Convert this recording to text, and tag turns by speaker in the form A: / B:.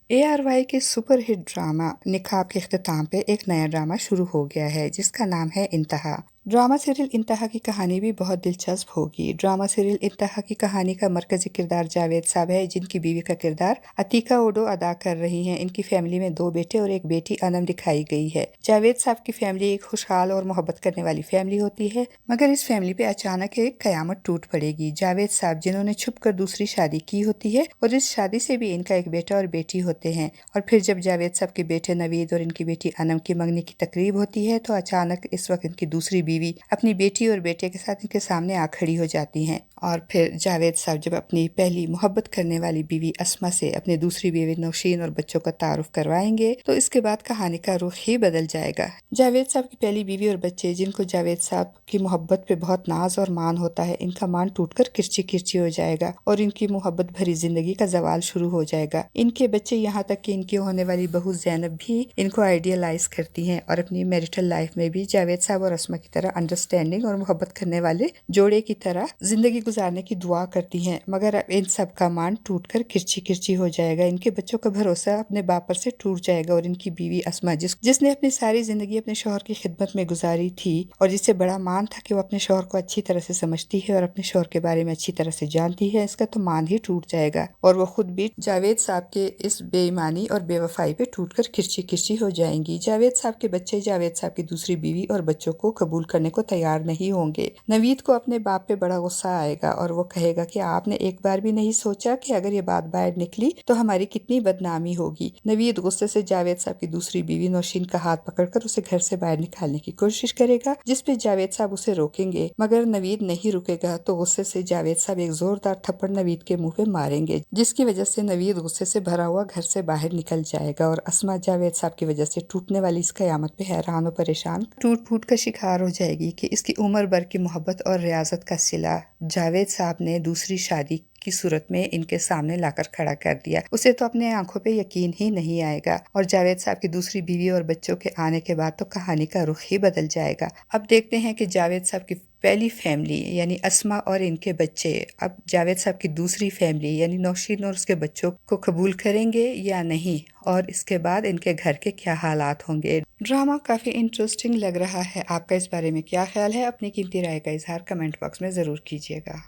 A: ARY के super hit drama निकाब के इख्तिताम पे एक नया ड्रामा शुरू हो गया है जिसका नाम है इंतहा। ड्रामा सीरियल इंतहा की कहानी भी बहुत दिलचस्प होगी। ड्रामा सीरियल इंतहा की कहानी का मरकजी किरदार जावेद साहब है, जिनकी बीवी का किरदार अतीका ओडो अदा कर रही हैं। इनकी फैमिली में 2 बेटे और एक बेटी अनम दिखाई गई है। जावेद साहब की फैमिली एक खुशहाल और मोहब्बत करने वाली फैमिली होती है, मगर इस फैमिली पे अचानक एक कयामत टूट पड़ेगी। जावेद साहब जिन्होंने छुप कर दूसरी शादी की होती है और इस शादी से भी इनका एक बेटा और बेटी होते हैं, और फिर जब जावेद साहब के बेटे नवीद और इनकी बेटी अनम की मंगनी की तकरीब होती है तो अचानक इस वक्त इनकी दूसरी बीवी अपनी बेटी और बेटे के साथ इनके सामने आ खड़ी हो जाती हैं। और फिर जावेद साहब जब अपनी पहली मोहब्बत करने वाली बीवी अस्मा से अपनी दूसरी बीवी नौशीन और बच्चों का तारुफ करवाएंगे तो इसके बाद कहानी का रुख ही बदल जाएगा। जावेद साहब की पहली बीवी और बच्चे, जिनको जावेद साहब की मोहब्बत पे बहुत नाज और मान होता है, इनका मान टूटकर किरची किरची हो जाएगा और इनकी मोहब्बत भरी जिंदगी का जवाल शुरू हो जाएगा। इनके बच्चे, यहाँ तक कि इनकी होने वाली बहू ज़ैनब भी इनको आइडियलाइज करती हैं और अपनी मैरिटल लाइफ में भी जावेद साहब और अस्मा की तरह अंडरस्टैंडिंग और मोहब्बत करने वाले जोड़े की तरह जिंदगी गुजारने की दुआ करती हैं। मगर अब इन सब का मान टूटकर किरची किरची हो जाएगा। इनके बच्चों का भरोसा अपने बाप पर से टूट जाएगा और इनकी बीवी अस्मा, जिसने अपनी सारी जिंदगी अपने शौहर की खिदमत में गुजारी थी और जिसे बड़ा मान था कि वो अपने शौहर को अच्छी तरह से समझती है और अपने शौहर के बारे में अच्छी तरह से जानती है, इसका तो मान ही टूट जाएगा और वो खुद भी जावेद साहब के इस बेईमानी और बेवफाई पे टूटकर किरची किरची हो जाएंगी। जावेद साहब के बच्चे जावेद साहब की दूसरी बीवी और बच्चों को कबूल करने को तैयार नहीं होंगे। नवीद को अपने बाप पे बड़ा गुस्सा आएगा और वो कहेगा कि आपने एक बार भी नहीं सोचा कि अगर ये बात बाहर निकली तो हमारी कितनी बदनामी होगी। नवीद गुस्से से जावेद साहब की दूसरी बीवी नौशीन का हाथ पकड़कर उसे घर से बाहर निकालने की कोशिश करेगा, जिस पे जावेद साहब उसे रोकेंगे, मगर नवीद नहीं रुकेगा तो गुस्से से जावेद साहब एक जोरदार थप्पड़ नवीद के मुंह पे मारेंगे, जिसकी वजह से नवीद गुस्से से भरा हुआ घर से बाहर निकल जाएगा और अस्मा जावेद साहब की वजह से टूटने वाली इस कयामत पे हैरान और परेशान टूट फूट का शिकार हो जाएगी कि इसकी उम्र भर की मोहब्बत और रियाजत का सिला जावेद साहब ने दूसरी शादी की सूरत में इनके सामने लाकर खड़ा कर दिया। उसे तो अपने आंखों पे यकीन ही नहीं आएगा और जावेद साहब की दूसरी बीवी और बच्चों के आने के बाद तो कहानी का रुख ही बदल जाएगा। अब देखते हैं कि जावेद साहब की पहली फैमिली यानी अस्मा और इनके बच्चे अब जावेद साहब की दूसरी फैमिली यानी नौशीन और उसके बच्चों को कबूल करेंगे या नहीं, और इसके बाद इनके घर के क्या हालात होंगे। ड्रामा काफी इंटरेस्टिंग लग रहा है। आपका इस बारे में क्या ख्याल है? अपनी कीमती राय का इजहार कमेंट बॉक्स में जरूर कीजिएगा।